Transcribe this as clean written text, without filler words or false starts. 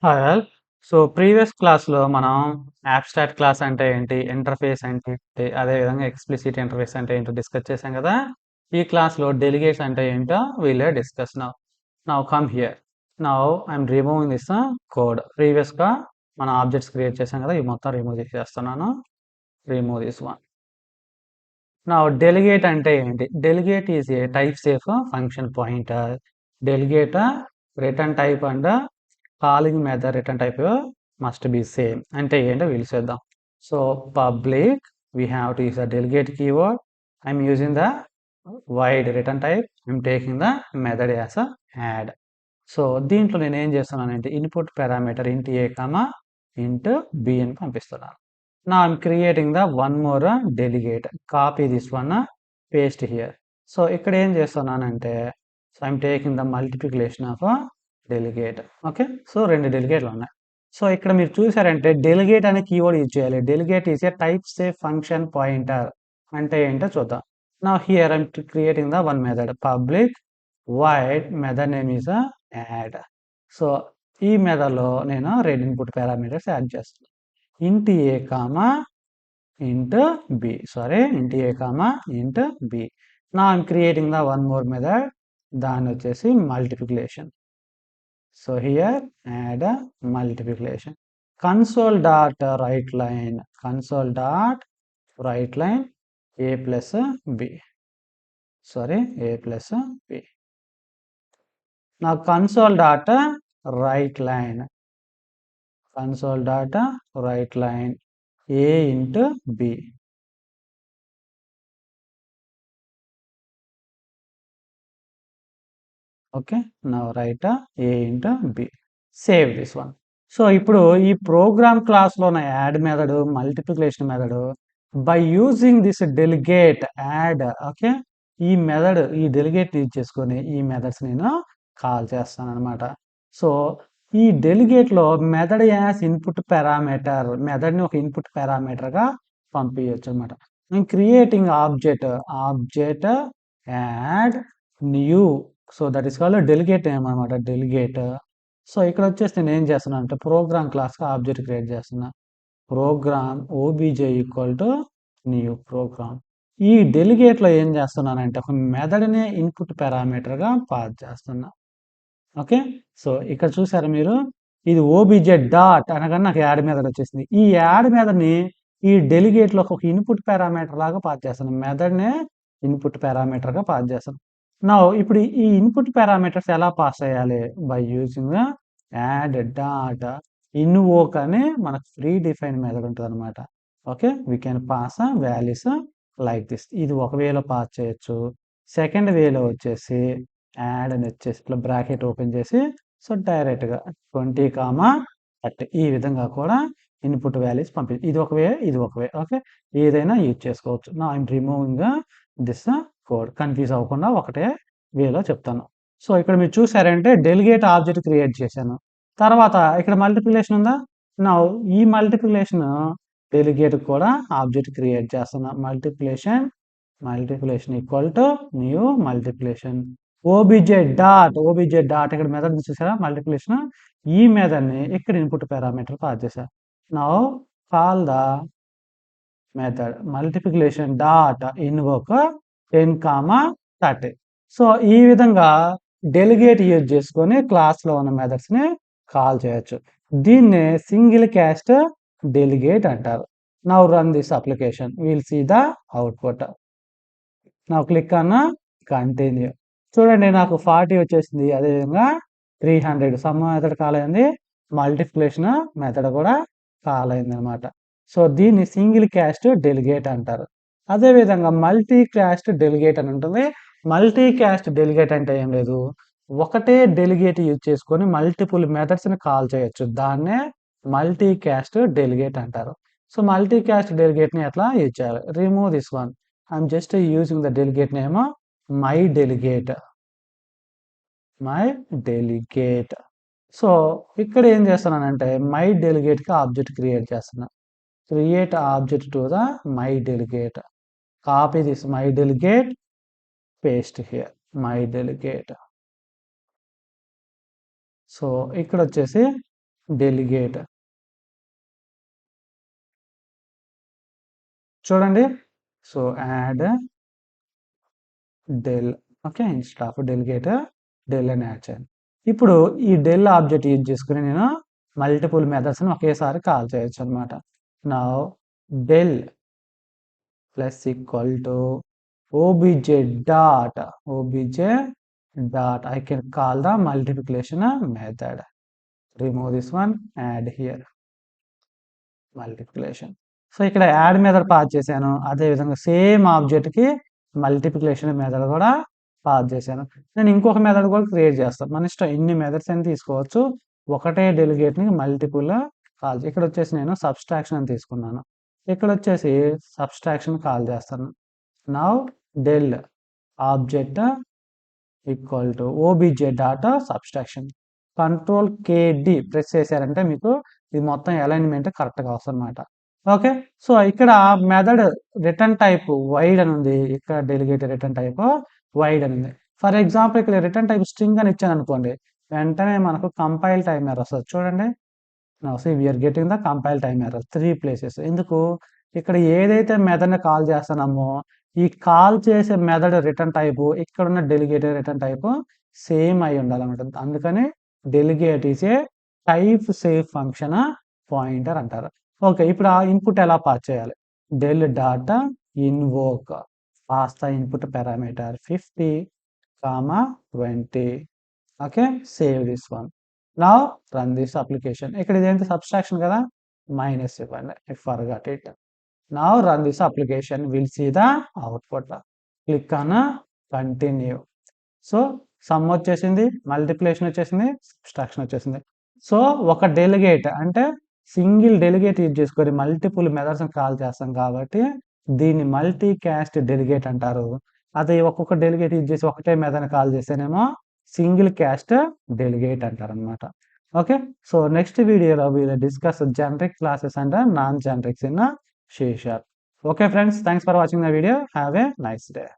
Hi all. So previous క్లాస్‌లో మనం abstract class అంటే ఏంటి? ఇంటర్ఫేస్ అంటే ఏంటి? అదేవిధంగా ఎక్స్‌ప్లిసిట్ ఇంటర్ఫేస్ అంటే ఏంటో డిస్కస్ చేశాం కదా! ఈ క్లాస్‌లో డెలిగేట్స్ అంటే ఏంటో discuss now. Now come here. Now I'm removing this code. ప్రీవియస్‌గా మనం ఆబ్జెక్ట్స్ క్రియేట్ చేశాం కదా! ఇవి మొత్తం రిమూవ్ చేసేస్తున్నాను. Remove this one. Now delegate అంటే ఏంటి? Delegate is a type safe function pointer. Delegate return type and calling method return type must be same. అంటే ఏంటో వీళ్ళు చేద్దాం. So public we have to use the delegate keyword. I'm using the void return type. I'm taking the method as a add. So దీంట్లో నేను ఏం చేస్తున్నానంటే input parameter int a int b అని పంపిస్తున్నాను. Now I'm creating the one more delegate. Copy this one, paste here. So ఇక్కడ ఏం చేస్తున్నానంటే so I'm taking the multiplication of a delegate. Okay, so రెండు డెలిగేట్లు ఉన్నాయి. సో ఇక్కడ మీరు చూసారంటే డెలిగేట్ అనే కీవర్డ్ యూజ్ చేయాలి. Delegate is a type safe function pointer. అంటే ఏంటో చూద్దాం. Now here I'm creating the one method public void method name is add. So ఈ మెథడ్ లో నేను రెండు ఇన్పుట్ పారామీటర్స్ యాడ్ చేస్తాను. int a int b. Sorry, int a int b. Now I'm creating the one more method. దాన్ని వచ్చేసి multiplication. So here add a multiplication. Console dot write line. Console dot write line a plus b. Sorry, a plus b. Now console dot write line. Console dot write line a into b. Okay, now right a into b. Save this one. So ఇప్పుడు ఈ programme క్లాస్లో ఉన్న add method multiplication method by using this delegate add. Okay, ఈ method ఈ delegate use చేసుకొని ఈ methods నేను call చేస్తాను అనమాట. సో ఈ డెలిగేట్లో మెథడ్ యాజ్ ఇన్పుట్ పారామీటర్, మెథడ్ని ఒక ఇన్పుట్ పారామీటర్గా పంపించవచ్చు అనమాట. నేను creating object add new. So that is called delegate name అనమాట, డెలిగేట్. సో ఇక్కడ వచ్చేసి నేను ఏం చేస్తున్నాను అంటే ప్రోగ్రామ్ క్లాస్గా ఆబ్జెక్ట్ క్రియేట్ చేస్తున్నా. Program OBJ equal to new program. ఈ డెలిగేట్లో ఏం చేస్తున్నానంటే ఒక మెథడ్ని ఇన్పుట్ పారామీటర్గా పాస్ చేస్తున్నా. ఓకే, సో ఇక్కడ చూసారా మీరు, ఇది ఓబీజే డాట్ అనగానే నాకు యాడ్ మెథడ్ వచ్చేసింది. ఈ యాడ్ మెథడ్ని ఈ డెలిగేట్లో ఒక ఇన్పుట్ పారామీటర్ లాగా పాస్ చేస్తాను. మెథడ్నే ఇన్పుట్ పారామీటర్గా పాస్ చేస్తాను. నా ఇప్పుడు ఈ ఇన్పుట్ పారామీటర్స్ ఎలా పాస్ అయ్యాలి? By using add dot invoke అని మనకు ఫ్రీ డిఫైన్ మెథడ్ ఉంటుంది అనమాట. Okay, we can pass values like this. ఇది ఒక వేలో పాస్ చేయొచ్చు. సెకండ్ వేలో వచ్చేసి యాడ్ అని వచ్చేసి ఇట్లా బ్రాకెట్ ఓపెన్ చేసి సో డైరెక్ట్గా 20, 30 ఈ విధంగా కూడా ఇన్పుట్ వాల్యూస్ పంపించి ఇది ఒక వే, ఇది ఒక వే. ఓకే, ఏదైనా యూజ్ చేసుకోవచ్చు. నా I'm removing this code. Confuse అవ్వకుండా ఒకటే వేలో చెప్తాను. సో ఇక్కడ మీరు చూసారంటే డెలిగేట్ ఆబ్జెక్ట్ క్రియేట్ చేశాను. తర్వాత ఇక్కడ మల్టిప్లికేషన్ ఉందా? నా ఈ మల్టిప్లికేషన్ డెలిగేట్ కూడా ఆబ్జెక్ట్ క్రియేట్ చేస్తున్నా. Multiplication equal to new multiplication OBJ dot ఇక్కడ మెథడ్ చూసారా మల్టిప్లికేషన్. ఈ మెథడ్ని ఇక్కడ ఇన్పుట్ పారామీటర్ పాస్ చేశా. Now call the method multiplication dot invoke 10, 30. So ఈ విధంగా డెలిగేట్ యూజ్ చేసుకొని క్లాస్లో ఉన్న మెథడ్స్ని కాల్ చేయొచ్చు. దీన్ని సింగిల్ క్యాస్ట్ డెలిగేట్ అంటారు. Now run this application, will see the output. Now click అన్న కంటిన్యూ. చూడండి నాకు 40 వచ్చేసింది. అదేవిధంగా 300 సమ్ మెథడ్ కాల్ అయింది, మల్టిప్లికేషన్ మెథడ్ కూడా కాల్ అయింది అనమాట. సో దీన్ని సింగిల్ క్యాస్ట్ డెలిగేట్ అంటారు. అదేవిధంగా మల్టీ క్యాస్ట్ డెలిగేట్ అని ఉంటుంది. మల్టీ క్యాస్ట్ డెలిగేట్ అంటే ఏం లేదు, ఒకటే డెలిగేట్ యూజ్ చేసుకొని మల్టిపుల్ మెథడ్స్ని కాల్ చేయొచ్చు. దాన్నే మల్టీ క్యాస్ట్ డెలిగేట్ అంటారు. సో మల్టీ క్యాస్ట్ డెలిగేట్ని ఎట్లా యూజ్ చేయాలి? Remove this one. I'm just using the delegate name my delegate. So ఇక్కడ ఏం చేస్తున్నానంటే మై డెలిగేట్కి ఆబ్జెక్ట్ క్రియేట్ చేస్తున్నా. Create object to the my delegate. Copy this my delegate, paste here my delegate. So ఇక్కడ వచ్చేసి delegate. చూడండి. So add del. Okay. Instead of delegate del అని add చేయాలి. ఇప్పుడు ఈ డెల్ ఆబ్జెక్ట్ యూజ్ చేసుకుని నేను మల్టిపుల్ మెథడ్స్ని ఒకేసారి కాల్ చేయొచ్చు అనమాట. Now del plus equal to obj dot I can call the multiplication method. Remove this one, add here multiplication. So ఇక్కడ యాడ్ మెథడ్ పాస్ చేశాను. అదే విధంగా సేమ్ ఆబ్జెక్ట్ కి మల్టిప్లికేషన్ మెథడ్ కూడా పాస్ చేశాను. నేను ఇంకొక మెథడ్ కూడా క్రియేట్ చేస్తాను. మన ఇష్టం ఎన్ని మెథడ్స్ అని తీసుకోవచ్చు. ఒకటే డెలిగేట్ ని మల్టిపుల్ కాల్. ఇక్కడ వచ్చేసి నేను సబ్స్ట్రాక్షన్ అని తీసుకున్నాను. ఇక్కడ వచ్చేసి సబ్స్ట్రాక్షన్ కాల్ చేస్తాను. Now del object equal to obj data subtraction. Control KD press చేశారంటే మీకు ఇది మొత్తం అలైన్మెంట్ కరెక్ట్గా వస్తుంది అనమాట. ఓకే. సో ఇక్కడ మెథడ్ రిటర్న్ టైప్ వైడ్ అని ఉంది. ఇక్కడ డెలిగేట్ రిటర్న్ టైప్ వైడ్ అని ఉంది. ఫర్ ఎగ్జాంపుల్ ఇక్కడ రిటర్న్ టైప్ స్ట్రింగ్ అని ఇచ్చాను అనుకోండి, వెంటనే మనకు కంపైల్ టైమ్ ఎర్రర్ వస్తుంది. చూడండి. Now see we're getting the compile time error 3 places. ఎందుకు? ఇక్కడ ఏదైతే మెథడ్ని కాల్ చేస్తున్నామో ఈ కాల్ చేసే మెథడ్ రిటర్న్ టైపు ఇక్కడ ఉన్న డెలిగేట్ రిటర్న్ టైపు సేమ్ అయి ఉండాలన్నమాట. అందుకని delegate is a type safe function pointer అంటారు. ఓకే. ఇప్పుడు ఆ ఇన్పుట్ ఎలా పాస్ చేయాలి? Del dot invoke pass the input parameter 50, 20. Okay. Save this one. Now run this application. ఇక్కడ ఇదేంటి సబ్స్ట్రాక్షన్ కదా, మైనస్ ఇవ్వండి. I forgot it. Now run this application, we'll see the output. Click on continue. So sum వచ్చేసింది, multiplication వచ్చేసింది, subtraction వచ్చేసింది. So ఒక delegate అంటే single delegate use చేసుకొని మల్టిపుల్ మెథడ్స్ కాల్ చేస్తాం కాబట్టి దీన్ని మల్టీ క్యాస్ట్ డెలిగేట్ అంటారు. అదే ఒక్కొక్క డెలిగేట్ యూజ్ చేసి ఒకటే మెథడ్ కాల్ చేస్తేనేమో సింగిల్ క్యాస్ట్ డెలిగేట్ అంటారు అనమాట. ఓకే. సో నెక్స్ట్ వీడియోలో we'll discuss generic classes and non generics in C#. Okay friends, thanks for watching the video. Have a nice day.